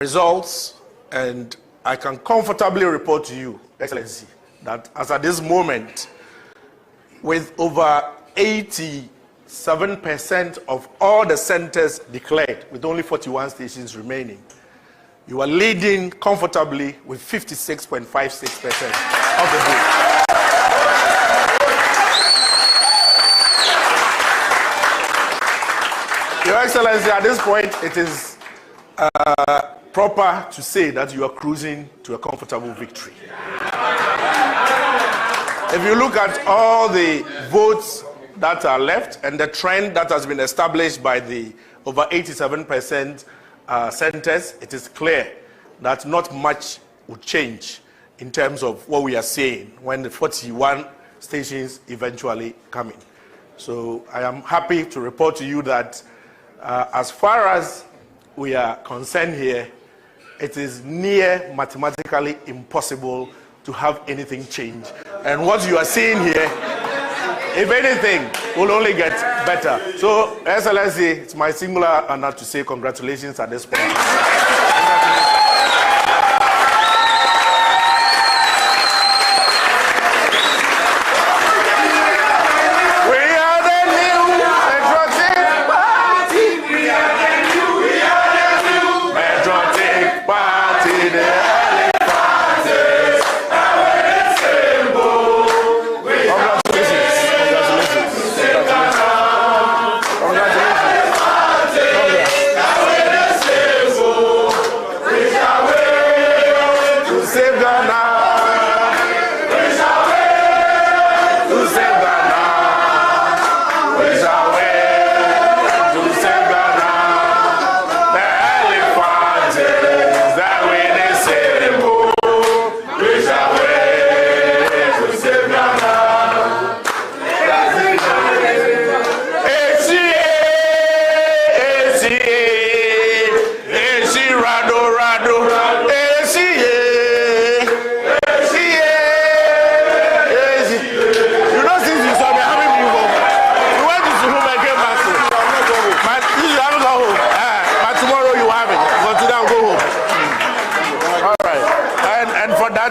results, and I can comfortably report to you, Excellency, that as at this moment, with over 87% of all the centers declared, with only 41 stations remaining, you are leading comfortably with 56.56% of the vote. Your Excellency, at this point, it is proper to say that you are cruising to a comfortable victory. If you look at all the votes that are left and the trend that has been established by the over 87% centers, it is clear that not much would change in terms of what we are seeing when the 41 stations eventually come in. So I am happy to report to you that as far as we are concerned here, it is near mathematically impossible to have anything change. And what you are seeing here, if anything, will only get better. So, Excellency, it's my singular honor to say congratulations at this point.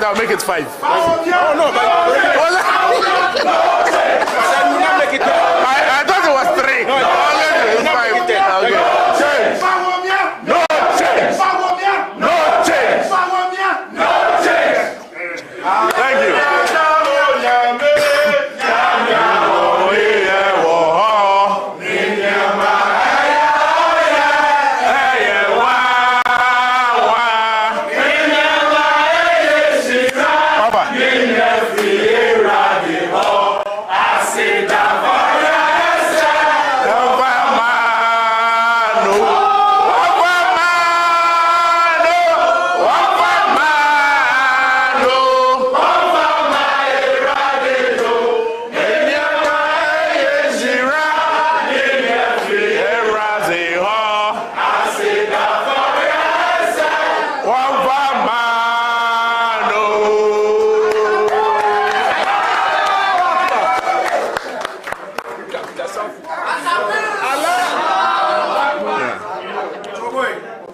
I'll make it 5. Oh, no, but I thought it was 3. No, it's 5. No change. No change. No change. Thank you.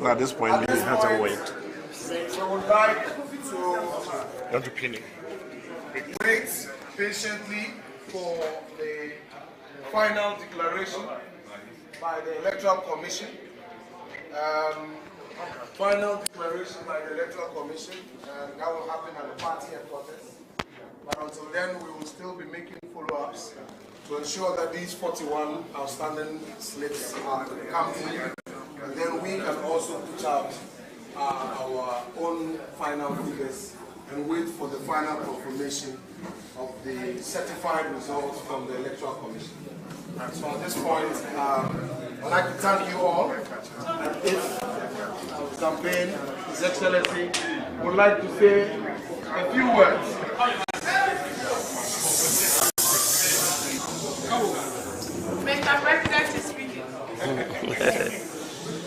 At this point, we have to wait. We would like to wait patiently for the final declaration by the Electoral Commission. Final declaration by the Electoral Commission, and that will happen at the party headquarters. But until then, we will still be making follow-ups to ensure that these 41 outstanding slips are counted. And then we can also put out our own final figures and wait for the final confirmation of the certified results from the Electoral Commission. And so at this point, I'd like to thank you all. And if campaign, His Excellency, would like to say a few words. Mr. President is speaking.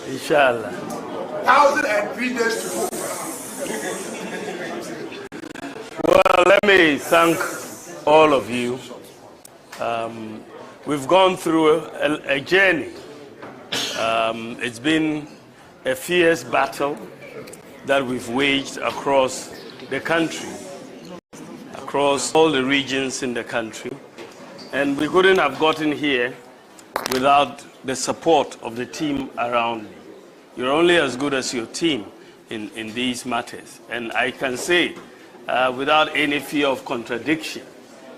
Inshallah. 1,003 days to go. Well, let me thank all of you. We've gone through a journey. It's been a fierce battle. that we've waged across the country, across all the regions in the country. And we couldn't have gotten here without the support of the team around me. You're only as good as your team in these matters. And I can say, without any fear of contradiction,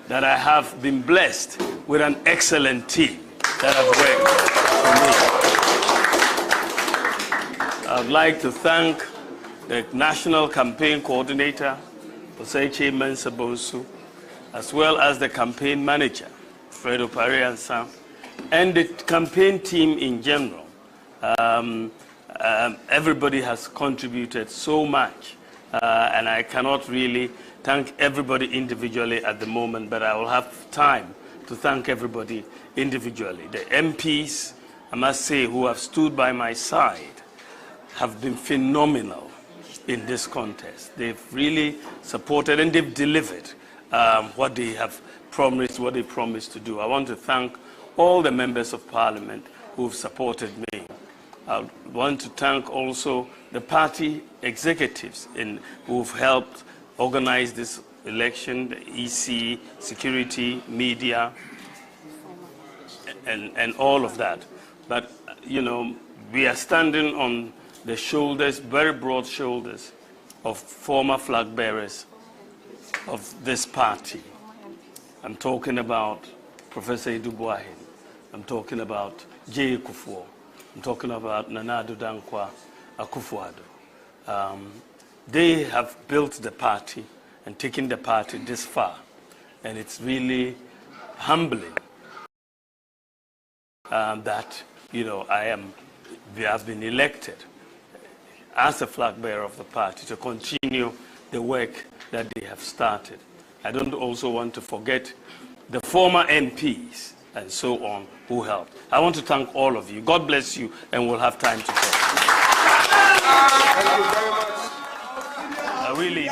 that I have been blessed with an excellent team that have worked for me. I'd like to thank the National Campaign Coordinator, Oseche Mensah-Bonsu, as well as the campaign manager, Fredo Pariansa, and the campaign team in general. Everybody has contributed so much, and I cannot really thank everybody individually at the moment, but I will have time to thank everybody individually. The MPs, I must say, who have stood by my side have been phenomenal in this contest. They've really supported and they've delivered what they have promised, what they promised to do. I want to thank all the members of parliament who've supported me. I want to thank also the party executives who've helped organize this election, the EC, security, media, and all of that. But, you know, we are standing on the shoulders, very broad shoulders, of former flag bearers of this party. I'm talking about Professor Idubuahin. I'm talking about J. Kufuor. I'm talking about Nana Addo Dankwa Akufo-Addo. They have built the party and taken the party this far. And it's really humbling that, you know, we have been elected as a flag bearer of the party to continue the work that they have started. I don't also want to forget the former MPs and so on who helped. I want to thank all of you. God bless you, and we'll have time to talk. Thank you very much. I really do.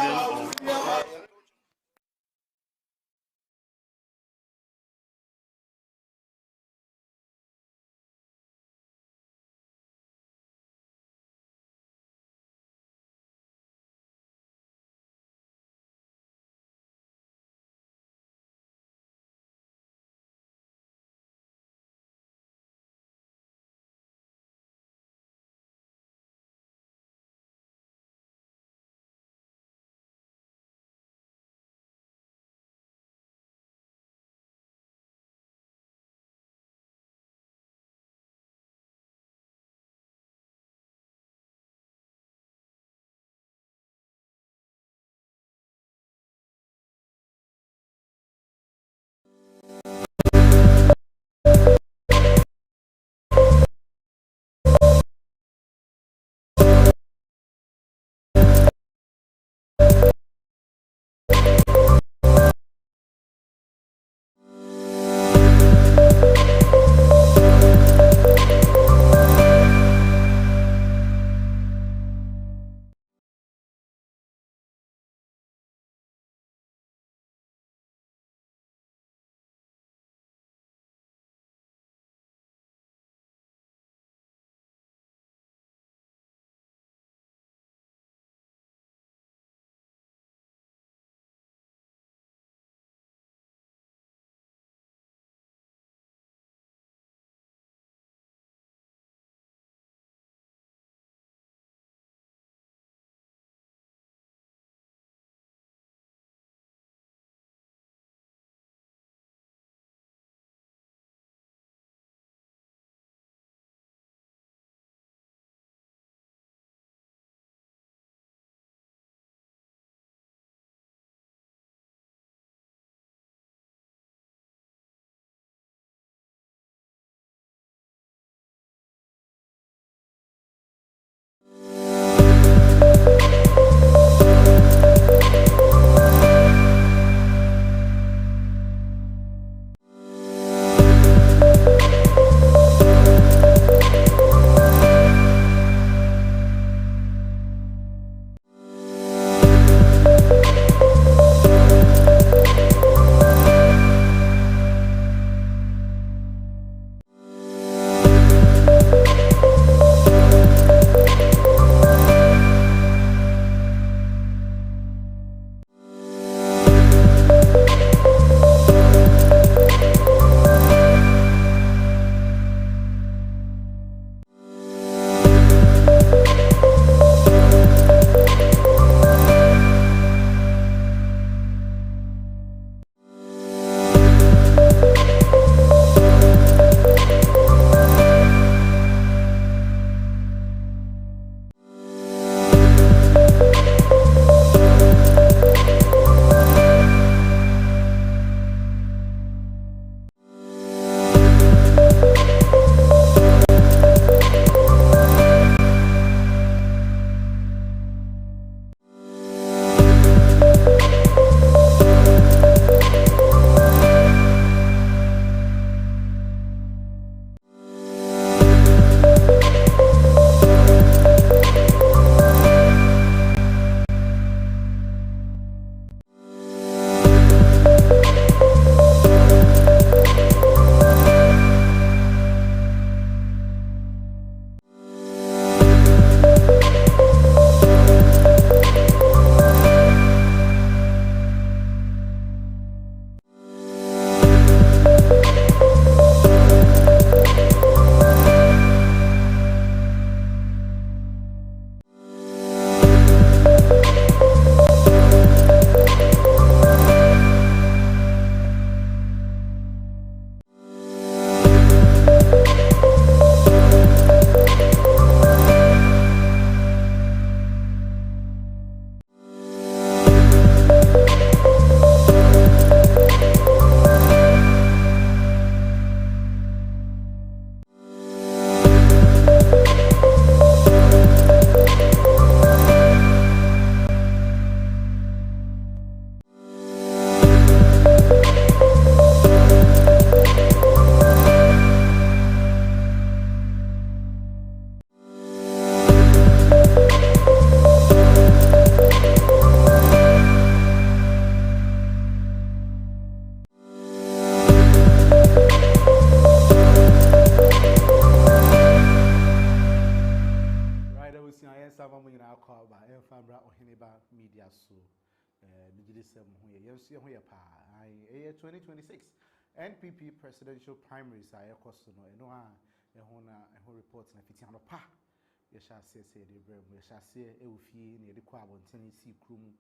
call by Oheneba Media so Mijidisem Huye Pa 2026 NPP presidential primaries are no reports na fitiano pa ye shall say the brem we shall say ewufie na yedikwa abontene si krum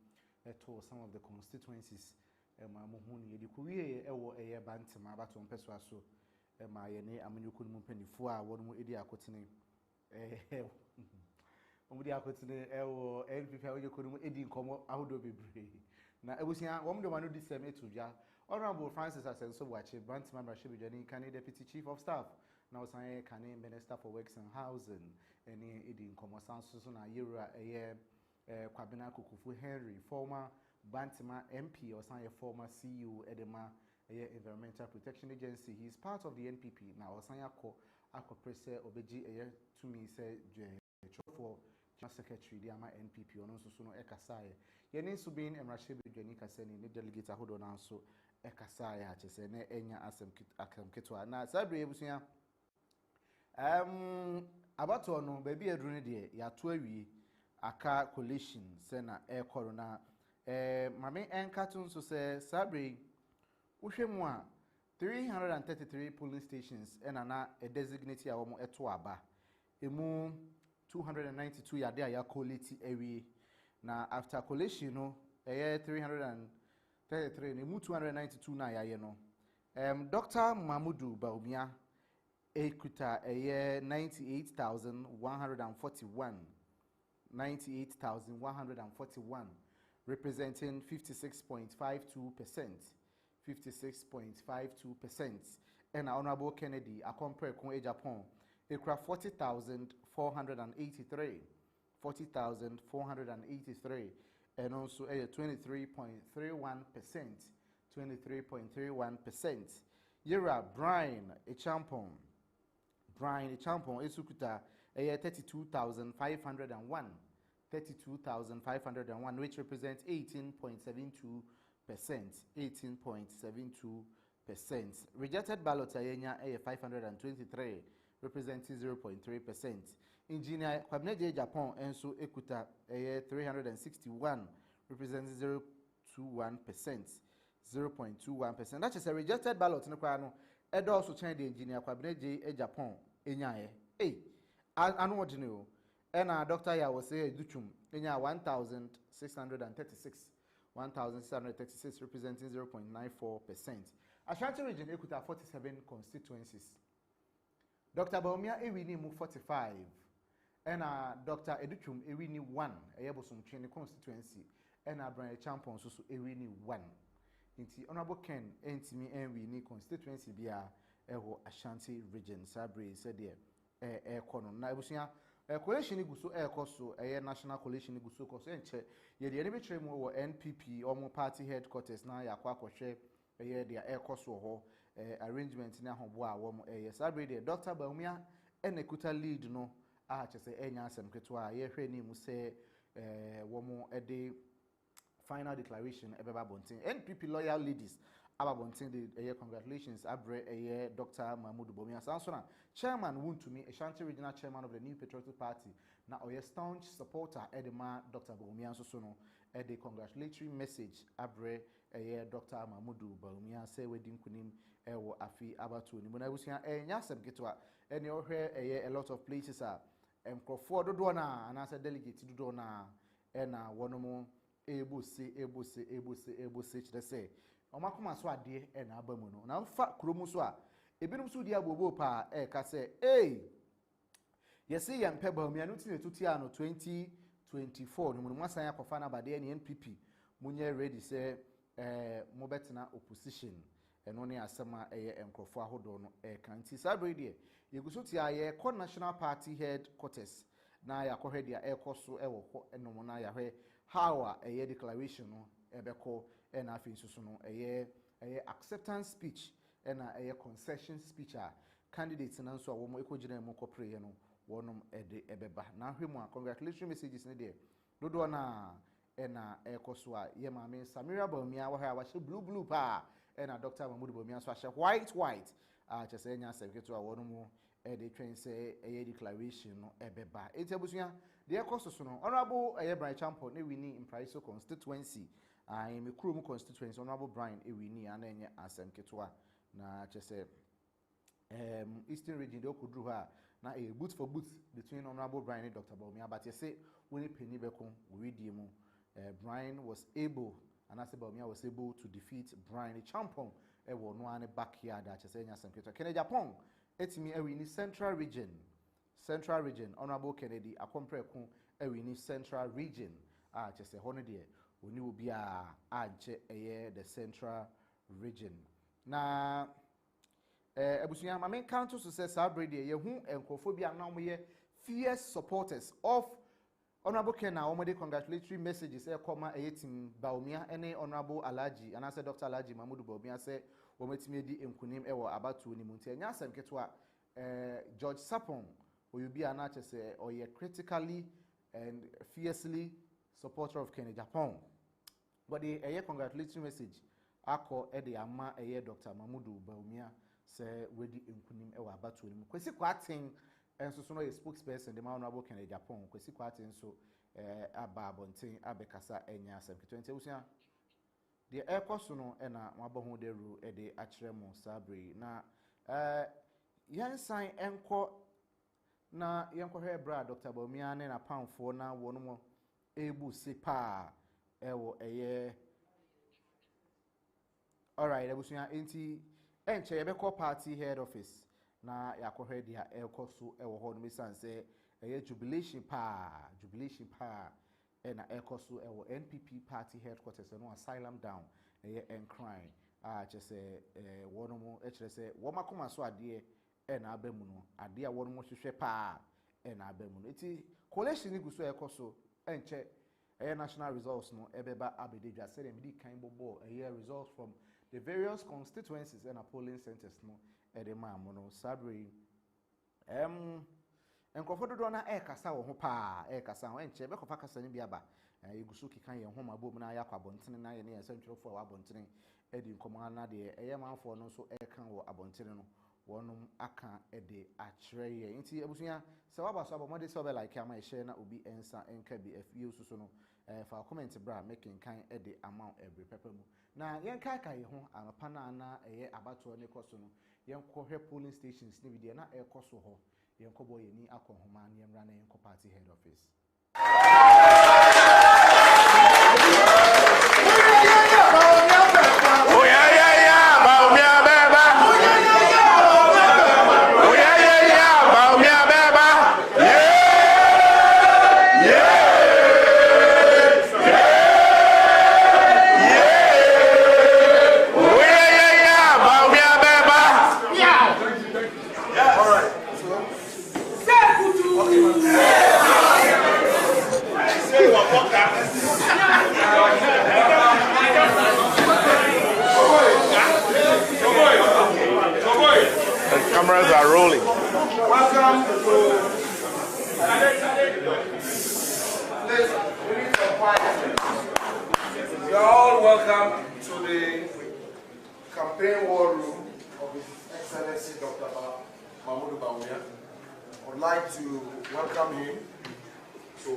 to some of the constituencies ma mo hu ne yediku wie ewo eye bantema abato mpeso aso ma ye ne amanyuku mu mpanifo a wono mu edi akotene omudi akotene ewo NPP awonyuku mu edi nkomo ahodo bebre na ebusia wom de manu disem etudwa Honorable Francis Asenso Wache Bantema Brashibijani Kane Deputy Chief of Staff na osan Kane Minister for Works and Housing eni edi nkomo sanso na yera Kwabena Kukufu Henry former Bantema MP osan former CEO edema Environmental Protection Agency. He is part of the NPP now osan akopese obeji to me say for Secretary the ama NPP ono so no ekasaye yene so bin emrahye bedwani kasani ne delegate ahodo na so ekasaye ha chese na enya asem ketwa na sabre ebusia abato no ba bi edru ne de ya to awie aka coalition se na corona mame enkato so se sabre wohwemu a 333 polling stations na designate a wo mo eto aba emu 292 yade aya quality ewie na after collation no 333 ne mu 292 na yaye no Dr. Mamudu Bawumia ekuta 98,141 representing 56.52% and Honorable Kennedy akompre kon Japan ekura 40,483 and also 23.31% Yera Bryan a champion esukuta 32,501 which represents 18.72%. Rejected ballots ayenya 523 representing 0.3%. Engineer Kwabena Japan enso ekuta 361 representing 0.21%. That is a rejected ballot no kwa no edo also change the engineer Kwabena Japan enyae anu odine na Dr. ya was say duchum enya 1636 representing 0.94%. Ashanti region ekuta 47 constituencies. Dr. Bawumia ewini mu 45 ena Dr. Educhum ewini 1 eyebosum twene constituency ena Bryan champion so ewini 1 nti Honorable Ken entimi enwini constituency bia eho Ashanti region sabre said kono na ebusia coalition guso ekoso national coalition guso koso enche ye de betre mu wo NPP omo party headquarters na yakwa akohwe dia ekoso ho arrangement na hobo a wo sabre de Dr. Bawumia enekuta lead no a chese enya asem ketwa ye hwe ni mu se wo mo final declaration ebeba bontin NPP loyal leaders ababontin the congratulations abre Dr. Mamudu Bawumia Sansona chairman Wuntumi Ashanti regional chairman of the New Patriotic Party na staunch supporter edema Dr. Bawumia so no congratulatory message abre Dr. Mamudu Bawumia say wedding kunim ewo afi abatu ni mona busia nyasem getwa ene ohwe a lot of places are mkrofo dodo na anasa delegate dodo na na wonomo ebose chede say omakoma so ade na abamu no na mfa kromu so a ebinum so di abobo pa ka say yesi yampe Bawumia no tinetutia no 2024 no masan akofa na bade ne NPP munye ready say mobetena opposition eno ne asema enkrofo ahodo no kanti sabre de yeguso tia ye national party headquarters na yakohwe dia ekoso ewo ho enomo na yahwe how a declaration no ebeko na afi nsusu no acceptance speech na concession speech a candidates na nso a wo mo ekogina mo kopre no wonom ebeba na hwemu a congratulatory messages ne de dodo na ekoso a ye maame Samira Bawumia wa ha wa hye blue pa na Dr. Mamudu Bawumia so hye white a chese nya certificate a wonom de twen say declaration no ebeba etiabusuya The course no Honorable Bryan Champo ne winni in Praiso constituency. I am a Krum constituency. Honorable Bryan winni and then asem ketwa na chese Eastern region de okudru ha na a boot for boot between Honorable Bryan and Dr. Bawumia, but you say when he penny beko we read him. Bryan was able, and as Bawumia was able to defeat Bryan Champon. No one backyard that you say nyasem ketwa. Kennedy Japan, etimi in the central region. Central region, Honorable Kennedy Akompreku, in the central region. Just a holiday. We will be the central region. Now, Ebusuya, my main council says Sabrina, Yehu and Kophobia now we fierce supporters of Honorable Kenna. Omade congratulatory messages. Comma a team Bawumia, any Honorable Alaji, and I said Dr. Alaji Mahmoud Bawumia said, Wometimedi Mkunim Ewa about to Nimunte. Nyasem Ketwa George Sapon. Will you be an artist or a critically and fiercely supporter of Kennedy Japan? But the congratulatory message I call Eddie Ama Dr. Mahmoud Bawumia say wedi nkunim ewa abatu ni kwesi kwatin enso so no a spokesperson the Honorable Kennedy Japan kwesi kwatin so aba abonten abekasa enya asem ketwente usia the ekoso no na mabohu de ru e de akyeremo sabre na yansan enko na yenkohwe bra Dr. Bawumia ne na pamfo na wono ebu sepa ewo eye. All right, ebusuya enti enche yebeko party head office na yakohwe dia ekoso ewo ho no misan say eye jubilation pa na ekoso ewo NPP party headquarters no asylum down eye encrying just wono mo echere say wo makoma so ade na abamu no ade a wono mo hwehwe pa na abamu no eti collation ni guso ekoso enche national results no ebeba abededwa say dem di kan bobo results from the various constituencies and polling centers no edema no sabre enkofodo do na kasa wo ho pa kasa ho enche be kofa kasa ni biaba igusu kikan ye ho mabom na yakwa bontene na ye ne sentwefo wa bontene edi nkomo na de manfo no so kan wo abontene no wonum aka ede akyere ye nti abusuya se waba so abomode se obe like ama share na obi ensa enka bi afie susu no fa comment bra making kan ede amount every pepper mu na yen kai ho amapa na abato ne koso no yen kohwe polling stations ni bi na koso ho yen kobo ye ni akonhoma na yemra na yen ko party head office. Cameras are rolling. Welcome to. You're all welcome to the campaign war room of His Excellency Dr. Mahmoud Bawumia. I would like to welcome him to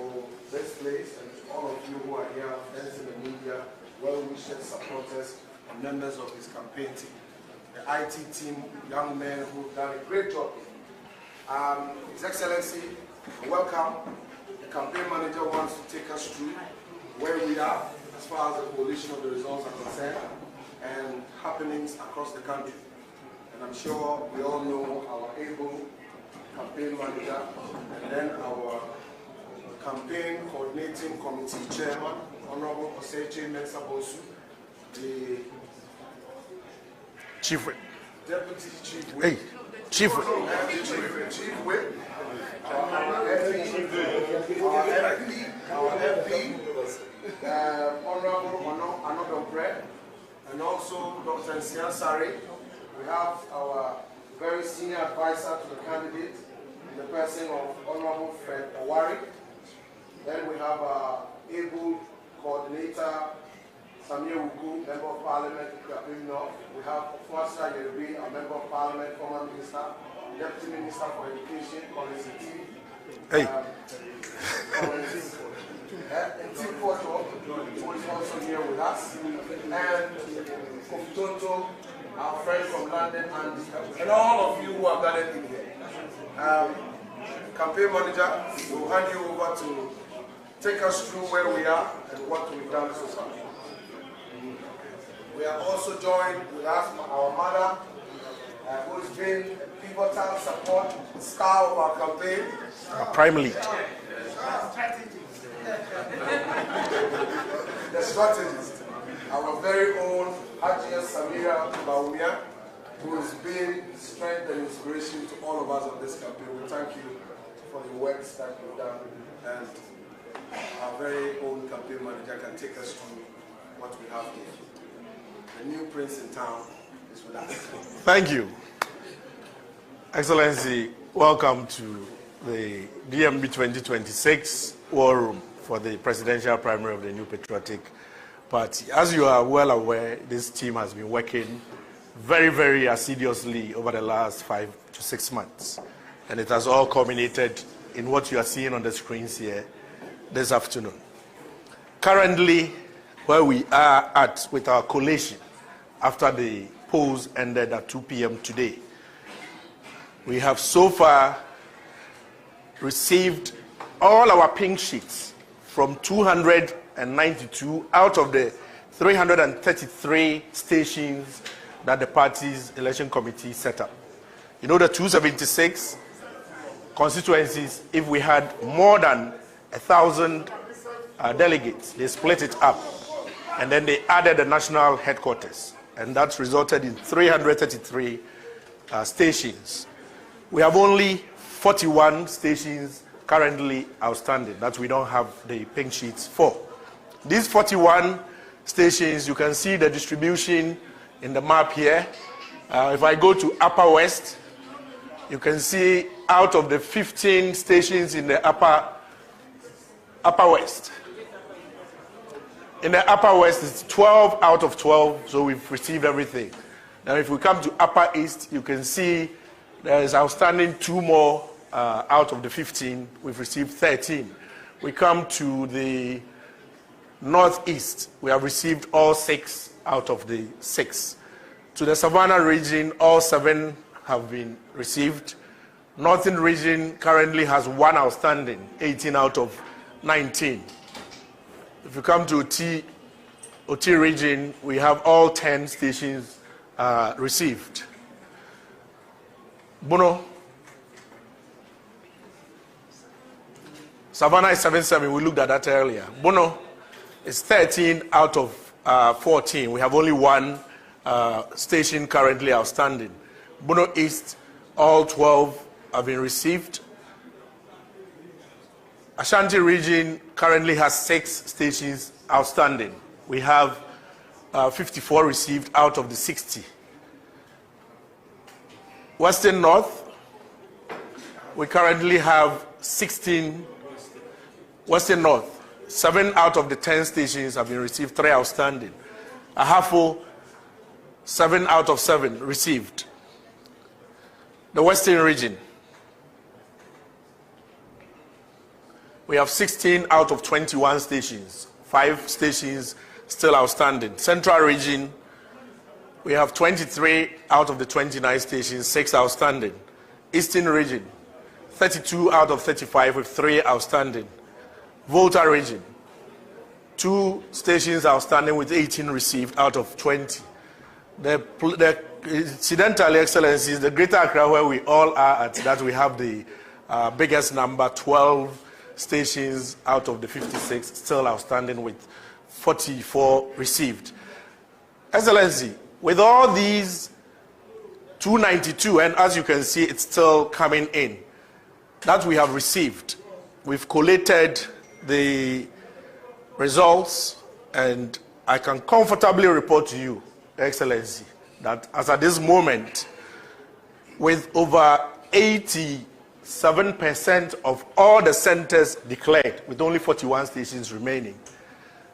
this place and all of you who are here, friends in the media, well-wishers, supporters, and members of his campaign team. The IT team, young men who've done a great job. His Excellency, welcome. The campaign manager wants to take us through where we are as far as the coalition of the results are concerned and happenings across the country. And I'm sure we all know our able campaign manager and then our campaign coordinating committee chairman, Honorable Oseche Mensabosu, the Chief Whip. Deputy Chief Whip. Hey, Chief Whip. Chief Whip. Our FP, Honorable Anodon Bread, and also Dr. Nsian Sari. We have our very senior advisor to the candidate, in the person of Honorable Fred Owari. Then we have our able coordinator, Samir Wuku, Member of Parliament, North. We have Ofwasa Yerubi, a Member of Parliament, former Minister, Deputy Minister for Education, Policy T. Hey. Team Photo, who is also here with us, and Kofutonto, our friend from London, and all of you who are gathered in here. Campaign manager will hand you over to take us through where we are and what we've done so far. We are also joined with us by our mother, who has been a pivotal support, star of our campaign. Our prime lead. The strategist, our very own Hajiya Samira Bawumia, who has been strength and inspiration to all of us on this campaign. We thank you for the works that you've done, and our very own campaign manager can take us through what we have here. The new prince in town is with us. Thank you. Excellency, welcome to the DMB 2026 War Room for the presidential primary of the New Patriotic Party. As you are well aware, this team has been working very, very assiduously over the last 5 to 6 months. And it has all culminated in what you are seeing on the screens here this afternoon. Currently, where we are at with our collation after the polls ended at 2 p.m. today, we have so far received all our pink sheets from 292 out of the 333 stations that the party's election committee set up. You know, the 276 constituencies, if we had more than 1,000 delegates, they split it up, and then they added the national headquarters, and that's resulted in 333 stations. We have only 41 stations currently outstanding that we don't have the pink sheets for. These 41 stations, you can see the distribution in the map here. If I go to Upper West, you can see out of the 15 stations in the Upper West. In the Upper West, it's 12 out of 12, so we've received everything. Now, if we come to Upper East, you can see there is outstanding 2 more out of the 15. We've received 13. We come to the Northeast. We have received all 6 out of the 6. To the Savannah region, all 7 have been received. Northern region currently has 1 outstanding, 18 out of 19. If you come to OT region, we have all 10 stations received. Bono, Savannah is 77, we looked at that earlier. Bono is 13 out of 14. We have only 1 station currently outstanding. Bono East, all 12 have been received. Ashanti region currently has 6 stations outstanding. We have 54 received out of the 60. Western North, we currently have 16. Western North, 7 out of the 10 stations have been received, 3 outstanding. Ahafo, 7 out of 7 received. The Western region, we have 16 out of 21 stations, 5 stations still outstanding. Central region, we have 23 out of the 29 stations, 6 outstanding. Eastern region, 32 out of 35 with 3 outstanding. Volta region, 2 stations outstanding with 18 received out of 20. Incidentally, Excellencies, the Greater Accra, where we all are at, that we have the biggest number, 12 stations out of the 56 still outstanding with 44 received. Excellency, with all these 292, and as you can see, it's still coming in, that we have received, we've collated the results, and I can comfortably report to you, Excellency, that as at this moment, with over 87% of all the centers declared, with only 41 stations remaining,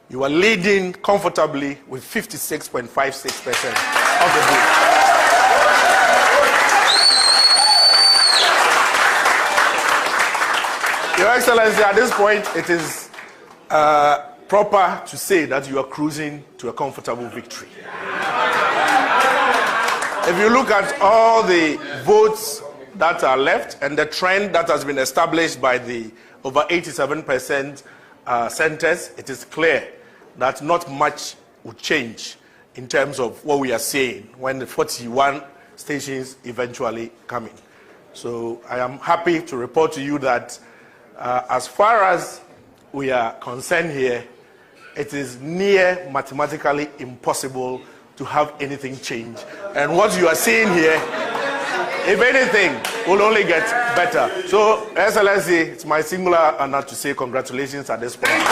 you are leading comfortably with 56.56% of the vote. Your Excellency, at this point, it is proper to say that you are cruising to a comfortable victory. If you look at all the votes that are left and the trend that has been established by the over 87% centers, it is clear that not much will change in terms of what we are saying when the 41 stations eventually come in. So I am happy to report to you that as far as we are concerned here, it is near mathematically impossible to have anything change. And what you are seeing here, if anything, will only get better. So, Excellency, it's my singular honor to say congratulations at this point.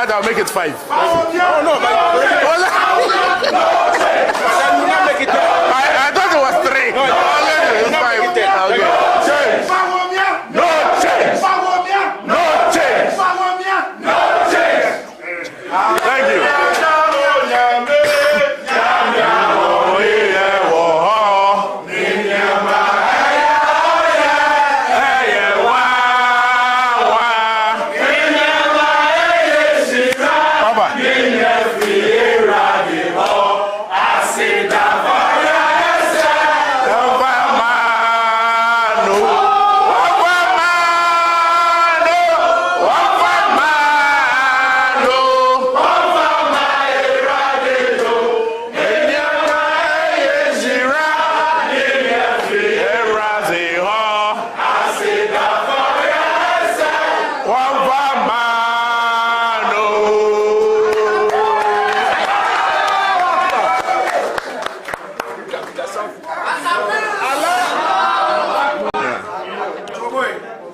I'll make it 5. Oh, no, but I thought it was 3. No, it's 5. No change. No change. No change. Thank you.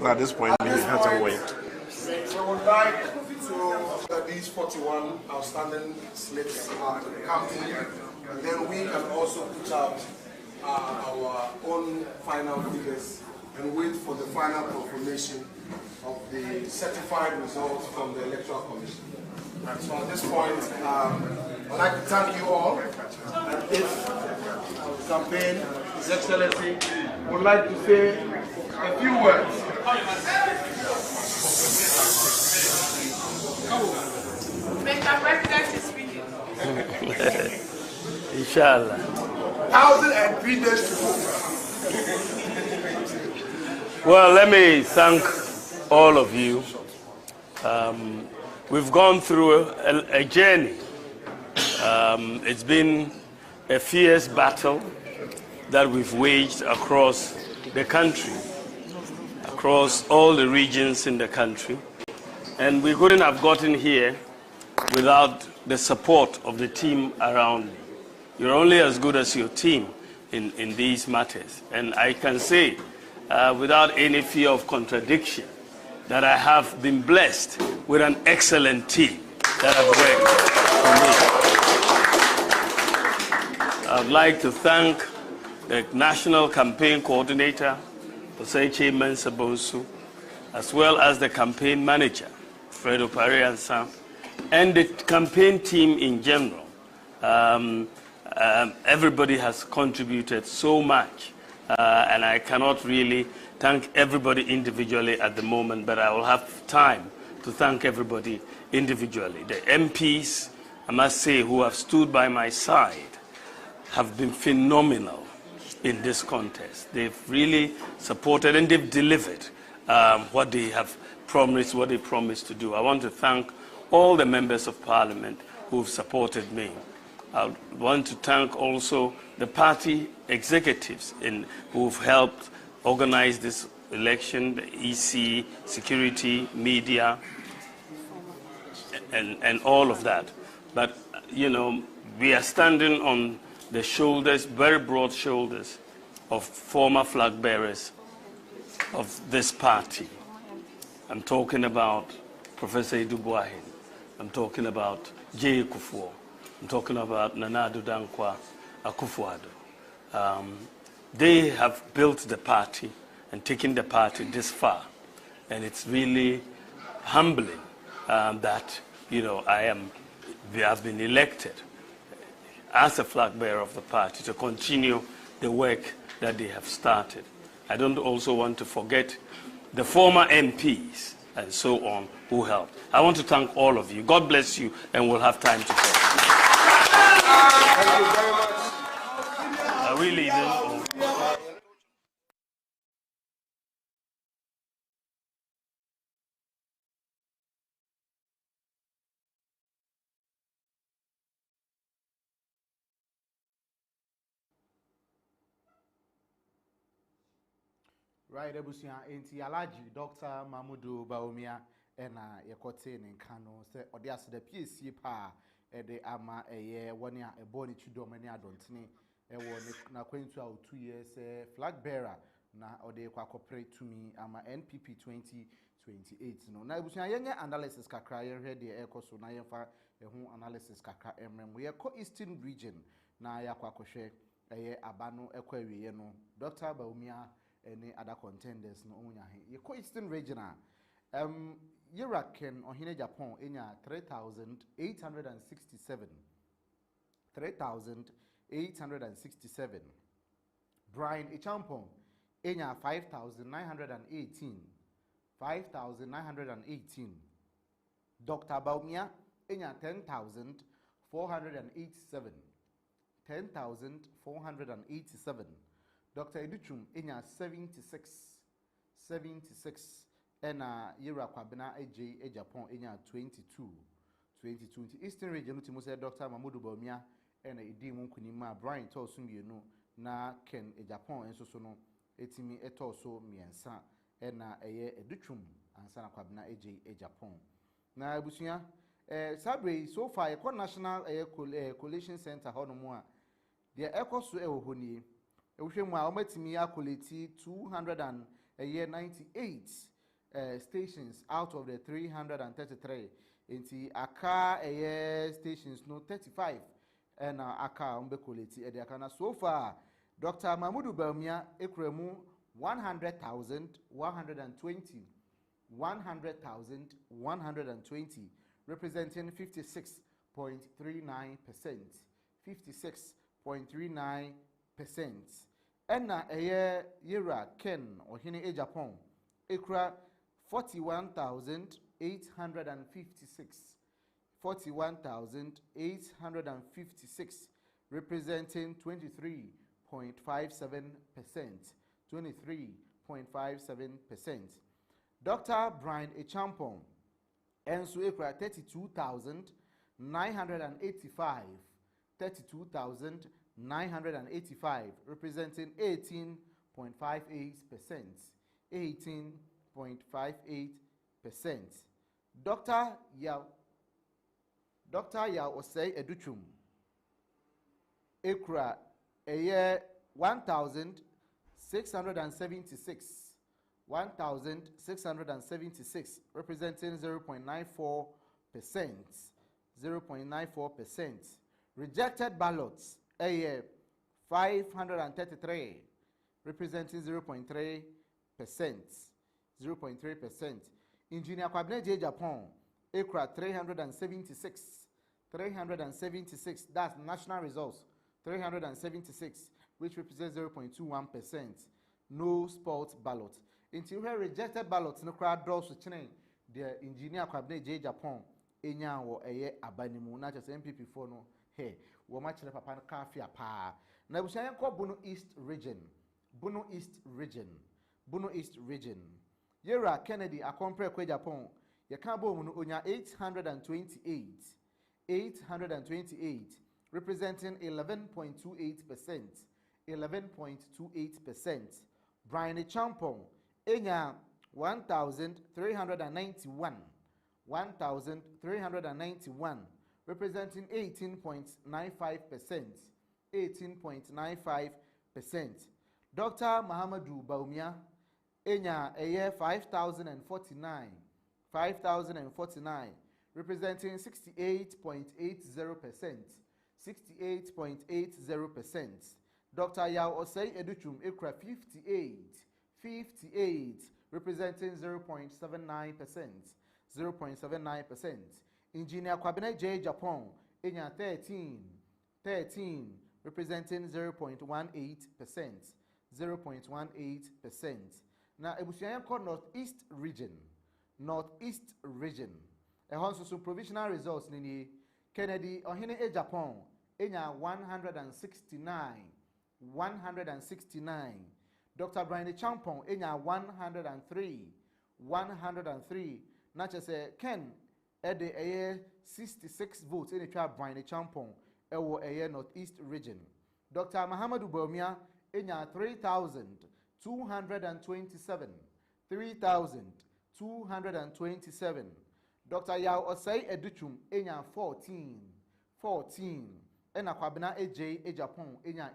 At this point, we have to wait. So we would like to these 41 outstanding slips are counting, and then we can also put out our own final figures and wait for the final confirmation of the certified results from the Electoral Commission. And so at this point, I'd like to thank you all. And if the campaign, His Excellency, would like to say a few words. Mr. President is speaking. Inshallah. 1,003 days to go. Well, let me thank all of you. We've gone through a journey. It's been a fierce battle that we've waged across the country, across all the regions in the country. And we couldn't have gotten here without the support of the team around me. You're only as good as your team in these matters. And I can say, without any fear of contradiction, that I have been blessed with an excellent team that have worked for me. I'd like to thank the National Campaign Coordinator, Oseche Mensah-Bonsu, as well as the campaign manager, Fred Opare-Ansah, and the campaign team in general. Everybody has contributed so much and I cannot really thank everybody individually at the moment, but I will have time to thank everybody individually. The MPs, I must say, who have stood by my side have been phenomenal in this contest. They've really supported and they've delivered what they have promised, what they promised to do. I want to thank all the members of parliament who've supported me. I want to thank also the party executives who've helped organize this election, the EC, security, media, and all of that. But, you know, we are standing on the shoulders, very broad shoulders, of former flag bearers of this party. I'm talking about Professor Idubuahin. I'm talking about J. Kufuor. I'm talking about Nana Addo Dankwa Akufo-Addo. They have built the party and taken the party this far. And it's really humbling that, you know, we have been elected as a flag bearer of the party to continue the work that they have started. I don't also want to forget the former MPs and so on who helped. I want to thank all of you. God bless you, and we'll have time to talk. Thank you very much. I really don't. Right, Ebusia, enti Alaji, Dr. Mamudu Bawumia, ena yekote nenkano se odias the PSC pa de ama eye woni a eboni chudomani adontini ewo na kwentu a 2 years flag bearer na ode kwa corporate to me ama NPP 2028 no na Ebusia yenye analysis kakra ye hwe de ekoso na yemfa ehu analysis kakra emrem ye ko Eastern region na yakwa kohwe eye abano ekwawiye no Dr. Bawumia any other contenders no onya he ye Eastern region Iraken Ohene Japan enya 3,867 Bryan Echampong enya 5,918 Dr. Bawumia enya 10,487 Dr. Interim enya 76 and Yira Kwabena AJ Japan enya 22 Eastern region to say Dr. Mamudu Bawumia and Edi Munkunima Bryan Tosum no na Ken Japan and so no etimi etoso miensa and eye Interim and Sana Kwabena AJ Japan na Ebusia Sabre so far a national coalition center honomwa the ecoso ehoni Ewhemu ometimi akoleti 298 stations out of the 333 enti aka stations no 35 and aka ombe koleti e aka so far Dr. Mamudu Bawumia ekremu 100,120 representing 56.39%. Enna Yira Ken Ohene Japan ekra 41,856 representing 23.57%. Dr. Bryan Echampong enso ekra 32,985 representing 18.58%. Dr. Yao Osei Educhum ekra 1,676 representing 0.94%. Rejected ballots 533 representing 0.3%. Engineer Kwabena J Japan ekra 376 that's national results 376 which represents 0.21%. No spot ballot. Until we rejected ballots, no crowd draws to chain. The engineer cabinet J Japan, Enya or a abanimu, not just NPP for no. Hey, we match the papa coffee pa. Now we say Bono East region. Bono East region. Bono East region. Yera Kennedy, a compare Kwe Japan. Yakabo Unya 828, representing 11.28%. 11.28%. Bryan Champon, Enya 1,391. 1,391, representing 18.95%. 18.95%. Dr. Muhammadu Bawumia, Enya Eye 5,049. 5,049, representing 68.80%. 68.80%. Dr. Yao Osei Educhum Ekra 58, representing 0.79%. 0.79%. Engineer Kwabena J Japan, Enya 13, representing 0.18%. 0.18%. Now, Ebusian called Northeast region. Northeast region. A also provisional results nini Kennedy Oheneba Japan Enya 169. Dr. Bryan Champon Enya 103. Not just a Ken Ede a 66 votes in the trial Bryan Champon ewo a Northeast region. Dr. Muhammadu Bawumia Enya 3,227. 3,227. Dr. Yao Osei Educhum Enya 14. And Akwabena AJ Ejapon Enya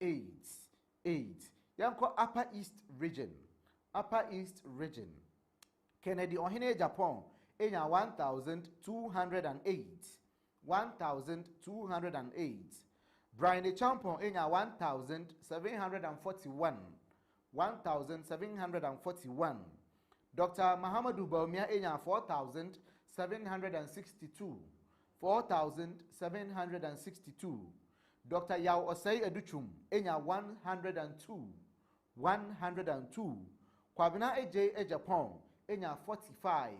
8. Yanko Upper East region. Kennedy Oheneba Japan Enya 1,208. 1,208. Bryan Champon Enya 1,741. 1,741. Dr. Muhammadu Bawumia Enya 4,762. 4,762. Dr. Yao Osei Educhum Enya 102. 102. Kwabena AJ Ejapon Enya 45.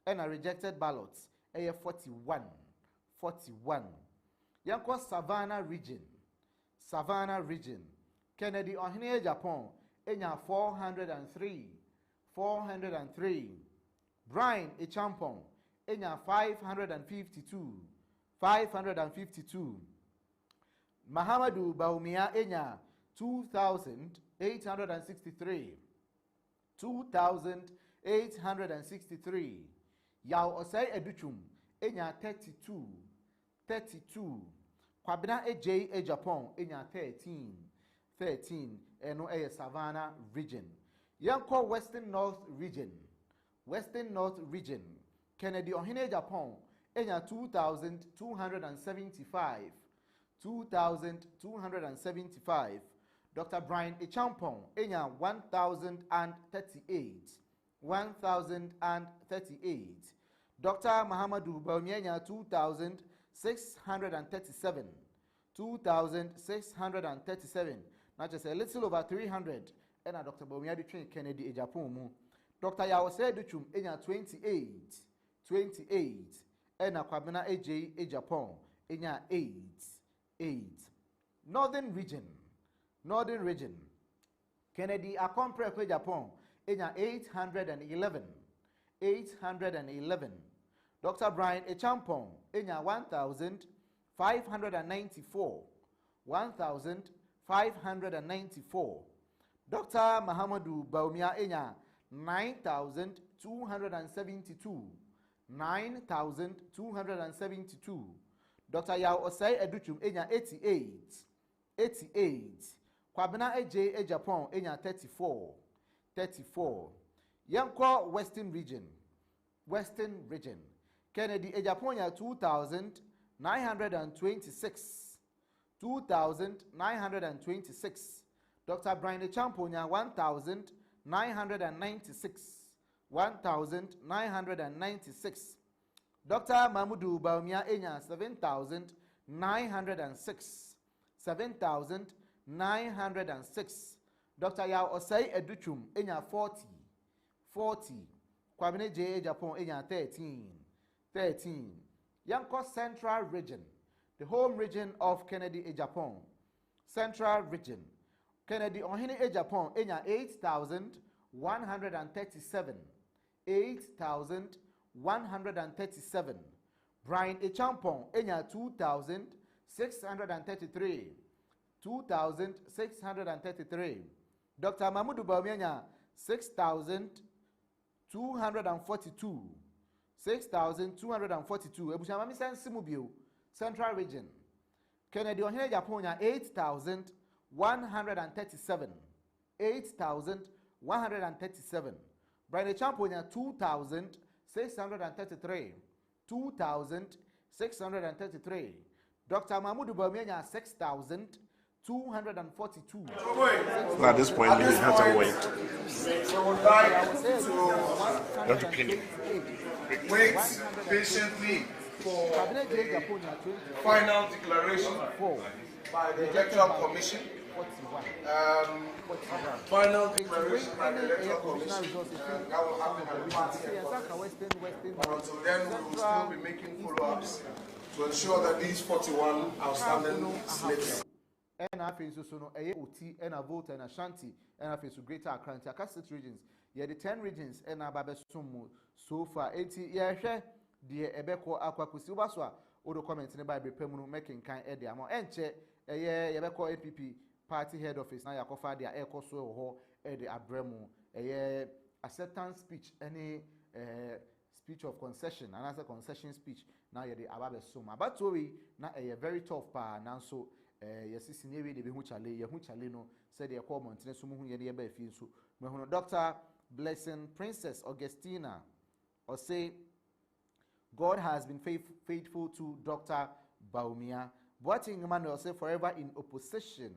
And a rejected ballots Enya 41. Yanko Savannah region. Kennedy Oheneba Japan Enya 403. Bryan Champon Enya 552. Muhammadu Bawumia Enya 2,863. 2,863. Yao Osei Educhum Enya 32. Kwabena AJ Japan Enya 13. Eno a Savannah region. Yanko Western North region. Kennedy Oheneba Japan Enya 2,275. 2,275. Dr. Bryan Champon Enya 1,038. 1,038. Dr. Muhammadu Bawumia Enya 2,637. 2,637. Not just a little over 300. And Dr. Bawumia between Kennedy Japan. Dr. Yao Osei Educhum Enya 28. And Kwabena AJ Japan Enya 8. Northern region. Kennedy Akompre Kwe Japan Enya 811. 811. Dr. Bryan Champon Enya 1,594. 1,594. Dr. Muhammadu Bawumia Enya 9,272. 9,272. Dr. Yao Osei Educhum Enya 88. Kwabena AJ Japan Enya 34. Yanko Western region. Kennedy Japan 2,926. 2,926. Dr. Bryan Champon 1,996. 1,996. Dr. Muhammadu Bawumia Enya 7,000 7,906. 7,906. Dr. Yao Osei Educhum, enya 40. 40. Kwabene J. Japan, enya 13. 13. Yanko Central Region, the home region of Kennedy A. Japan. Central Region. Kennedy Ohene A. Japan, enya 8,137. 8,137. Bryan A. Champon, enya 2,633. 2,633. Dr. Mahmoud Bawumia, 6,242. 6,242. Ebushamami Sensimubio, Central Region. Kennedy Ohene Japonia, 8,137. 8,137. Bryan Champonia, 2,633. 2,633. Dr. Mahmoud Bawumia, 6,242. At this point, we have to wait. We would like to wait patiently for the final declaration by the Electoral Commission. Final declaration by the Electoral Commission. That will happen at the party headquarters. But until then, we will still be making follow-ups to ensure that these 41 outstanding slates. And I feel so no OT and a vote and Ashanti and I feel so greater Accra and Six regions. Yeah, the 10 regions and Babasumu so far. 80 yeah, the Ebeko Aquacusi Baswa, or the comments in the Bible Pemunu making kind of amount. And check a year Ebeko NPP party head office now Yakofa their air cost or the Abremu a year acceptance speech, any speech of concession, another concession speech now you're the Ababe Suma. But we now a very tough pa now so. Yes, it's near the Behuchale, no, said the Aquamont, Nesumu, Yadi Finsu. Dr. Blessing Princess Augustina, or say, God has been faithful to Dr. Bawumia. Boating Emmanuel say forever in opposition.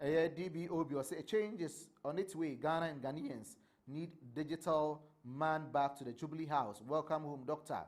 DBOB or say a change is on its way. Ghana and Ghanaians need digital man back to the Jubilee House. Welcome home, Doctor.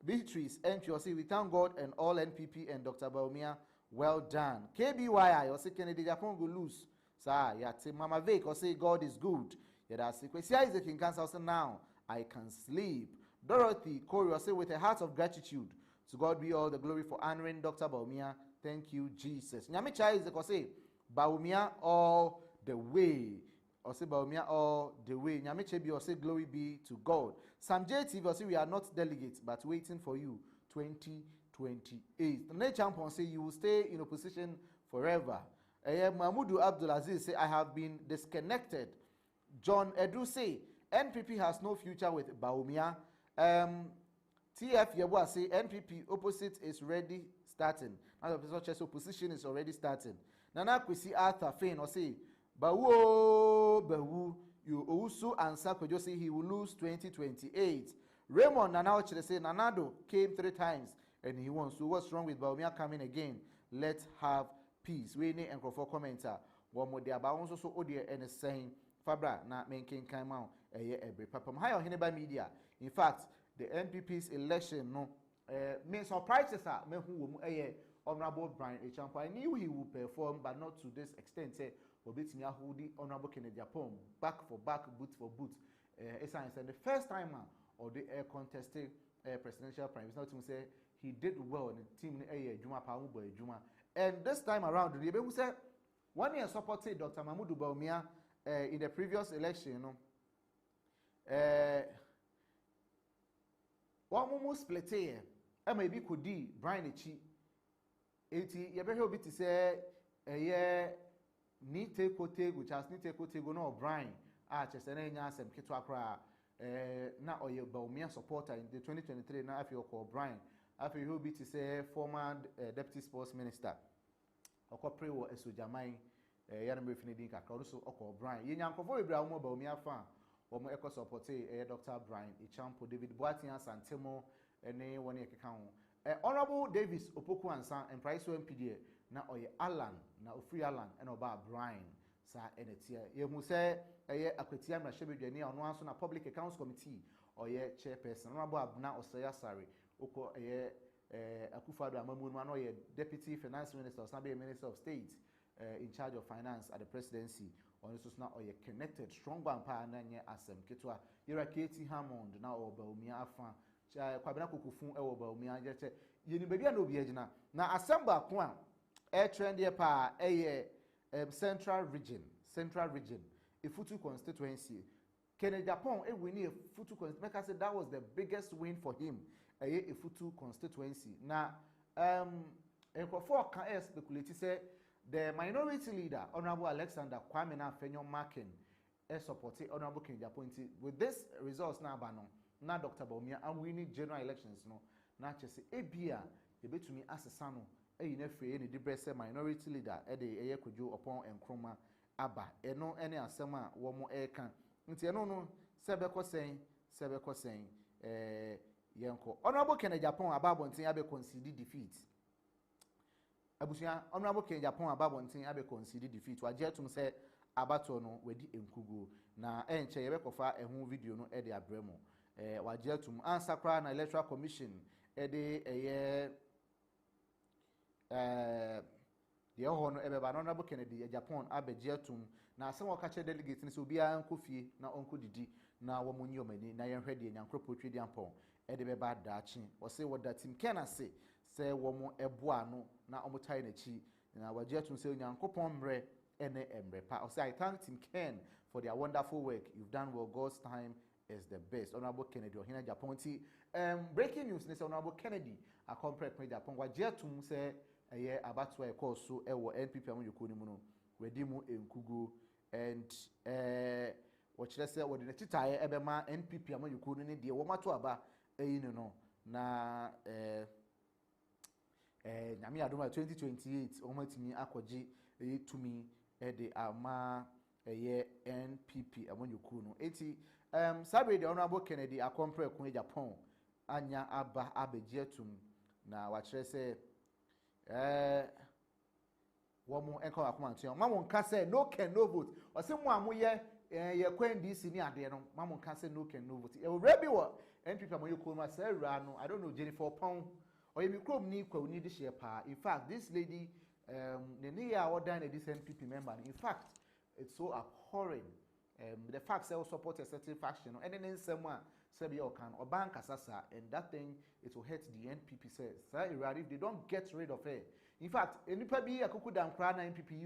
Beatrice entry or say we thank God and all NPP and Dr. Bawumia. Well done. KBYI or say Kennedy Japan go lose. Sir, yeah, Mama Vake or say God is good. Yeah, that's it. Kwesi Isaac in Kansas say now I can sleep. Dorothy Corey or say with a heart of gratitude. To God be all the glory for honoring Dr. Bawumia. Thank you, Jesus. Nyame Chai Isaac or say Bawumia all the way. Or say Bawumia all the way. Nyame Chebi or say glory be to God. Sam JTV or say we are not delegates but waiting for you. 2028. The next champion say you will stay in opposition forever. Mahmoud Abdulaziz say I have been disconnected. John Edu say NPP has no future with Bawumia. TF Yabua say NPP opposite is ready starting. Now the opposition is already starting. Nana Kwesi Arthur Fain or say Bawu you also answer could you say he will lose 2028. Raymond Nana say Nanado came 3 times. And he wants. So what's wrong with Bawumia coming again? Let's have peace. We need and for commenter. One more day about also audio and saying Fabra not making come out a year every papa. Hi Oheneba Media. In fact, the NPP's election no means surprises are me who Honorable Bryan Echampo. I knew he would perform, but not to this extent. Say Obitimi Ahudi Honorable Kennedy Japan back for back, boot for boot. It's and the first time or the contested presidential prime. It's not to say. He did well in the team Juma. And this time around, the who said 1 year supported Dr. Mahmoud Bawumia in the previous election, you know. One more split here. Maybe could be Bryan Echi. 80 you better to say a year need take which has need take go no Bryan. Just an some Kitwakra now or your Bawumia supporter in the 2023 now if you call Bryan. After he will be to say former deputy sports minister. Oko pray wo esojamai yanbe finidi kakra so oko Bryan. Ye nyankofo ebra mo Bawumia fan wo mo eko support Dr. Bryan Echampo David Boatia Santemo ene woni ekeka ho. Honorable Davis Opoku Ansan and Price MPD na oye Alan na ofri Alan and oba Bryan sa enetia. Ye mu say akwetia mra shebedwane ono anso na public accounts committee oye chairperson Honorable Abna Osaya Sare. Oko Akufo-Addo Amamu no ye deputy finance minister, or minister of state in charge of finance at the presidency. On this now or connected strong bampa na nye asem ketwa yera Katie Hammond na o Bawumia afa kwabena kokofun e wo Bawumia jeche yeni bebia na obi agina na asem ba ko a e trend ye pa central region Ifutu constituency Kennedy Japan e win Ifutu constituency make I say that was the biggest win for him Ifutu constituency na enkofo kan speculate say the minority leader, Honorable Alexander Kwame Nafenyo Markin, supported Honorable Kennedy Appointee. With this results now, now Dr. Bawumia, and we need general elections, no. Now just say, Ebia, you bet to me as a son, any depressed minority leader, a kujo upon and chroma abba, no any asema, one more air can. Until no, Sebeko saying, Yanko. Honorable Kennedy Appointee, Ababontin, Abe conceded defeat. Abusia Honorable Kennedy Japan ababontin abe concede defeat wajetum say abato no wedi enkugu na enche yebekofa ehun video no e de abremo wajetum ansakra na electoral commission e de de ho no ebeba Honorable Kennedy Japan abejetum na asem wakache delegate ni so bia nkofie na onko didi na wo munyi omani na yenhwe de nyankropotwe di ampon e de beba daachi wo say wo da team Ken ase say womo eboa no na omutai na chi na wajetum say nyankopon mre ene emre pa. Say I thank Team Ken for their wonderful work. You've done well. God's time is the best. Honorable Kennedy Ohina Japonti. Breaking news ne say Honorable Kennedy akompre kwa Japan wajetum say eye abatwa e course so e wo NPP amuyuko ni mu no wedi mu enkugo and wɔkyerɛ sɛ wɔde ne titae ɛbɛma NPP amuyuko ni de wo mato aba eyi no na nyame adoma 2028 omatimi akɔgye tumi de ama NPP amonyuku no eti sabre the Honorable Kennedy akompre kun Japan anya aba abegye tum na wakyerɛ sɛ womo enko akomantua mamo nka sɛ no can no vote ɔse mo amoyɛ ye kwen DC ni ade no mamo nka sɛ no can no vote e rebi wo NPP amonyuku no sɛ ra no I don't know Jennifer Pong or you chrome ni kwa uni this year pa. In fact, this lady the near our dine this NPP member. In fact, it's so abhorrent. The fact they will support a certain faction and then someone say you can or bank asasa and that thing it will hurt the NPP says. If they don't get rid of her. In fact, NPP akuku dan kra na NPP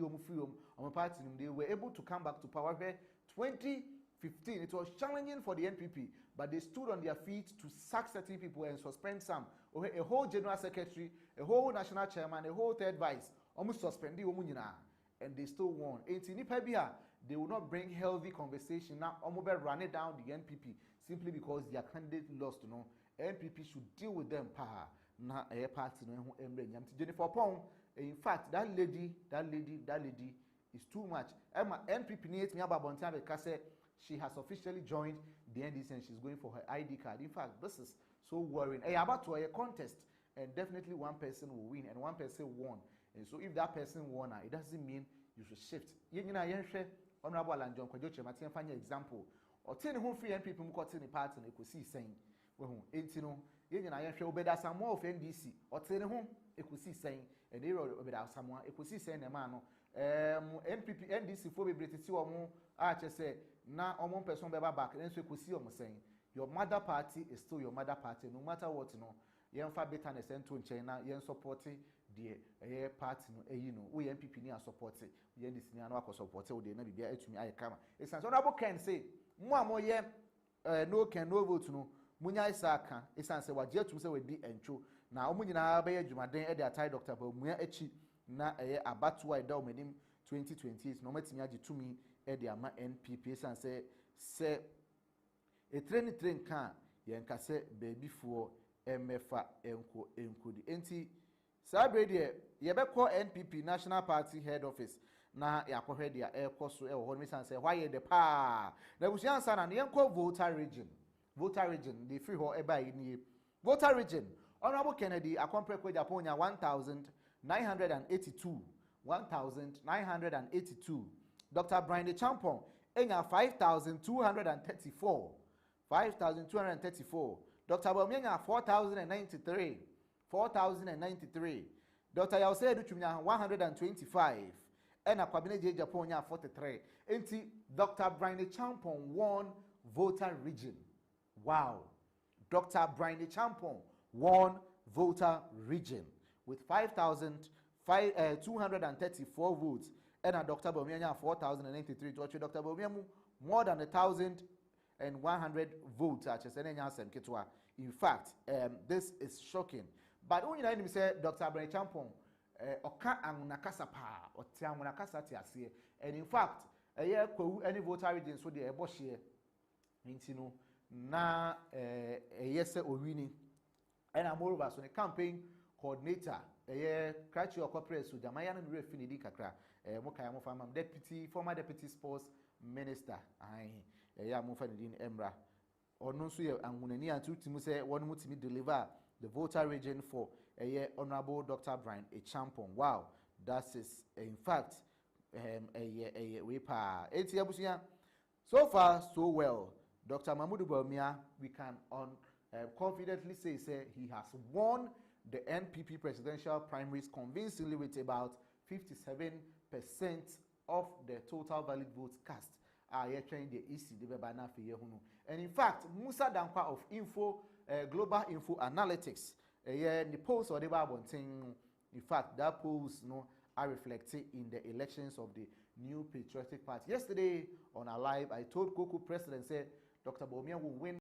on party they were able to come back to power here 2015. It was challenging for the NPP, but they stood on their feet to sack certain people and suspend some. A whole general secretary, a whole national chairman, a whole third vice, almost suspended and they still won. They will not bring healthy conversation now. Run it down the NPP simply because their candidate lost. NPP should deal with them. Na a party no Jennifer Pong. In fact, that lady is too much. NPP needs me about Bontan because she has officially joined the NDC and she's going for her ID card. In fact, this is so worrying. About to a contest, and definitely one person will win and one person won. And so if that person won, it doesn't mean you should shift. Honorable Alan John Kwajoche Martin find an example. Or 10 home free NPP mukoti ni party and could see saying, well, you obeda some more of NDC or 10 home could see saying, and they wrote obeda someone could see saying a man. NPP NDC for be British or more. I just say now one person back and so could see saying your mother party is still your mother party no matter what yen fa bitterness ento China yen supporting the party no we NPP ni support yen this ni anu support we dey na bibia etumi aye kama it's an honorable can say mo amoye no can no vote no munya isaka it's an say waje atum say we di entwo na omu nyina ba ye dwumaden e dey atai Dr. Bawumia echi na abatoa eda omenim 2028 no matimi age tumi e dey ama NPP san say a train kan yenka say baby for emefa enko enkodi enti sabre de yebekọ NPP National Party Head Office na yakọhwe de ekoso e wo ho mi san say why the pa na busian san na yenko voter region the free ho e ba ni voter region Honorable Kennedy akompre kwa Japan 1982 Dr. Bryan the Champon enya 5234 Dr. Bawumia 4093 4,093. Dr. Yause Duchumya 125. And a Kwabene Japonia 43. Enti Dr. Bryan Champon won voter region. Wow. Dr. Bryan Champon won voter region with 5,234 votes. And a Dr. Bawumia 4,093. To watch Dr. Bawumia more than 1,100 votes. In fact, this is shocking. But when you say Dr. Bryan Champon, Oka Angunakasa pa, or Tiamunakasa Tiasie, and in fact, a year any voter region so the Eboshie, Intino, na a yes or winning. And I'm moreover, so the campaign coordinator, a year Cratchy or corporate, so Jamayan and Refinidi Kakra, Mokayamo Farm, former deputy sports minister, I, a Yamufanidin Emra, or no suya, and Munani and two Timuse, one would me deliver the voter region for a year Honorable Dr. Bryan Champon. Wow, that is in fact a wepa. So far, so well. Dr. Mahmoud Bawumia, we can confidently say he has won the NPP presidential primaries convincingly with about 57% of the total valid votes cast. Trying the EC and in fact, Musa Dankwa of Global Info Analytics, the polls or the Bible thing. In fact, that polls are reflected in the elections of the New Patriotic Party. Yesterday on our live, I told Coco President said Dr. Bawumia will win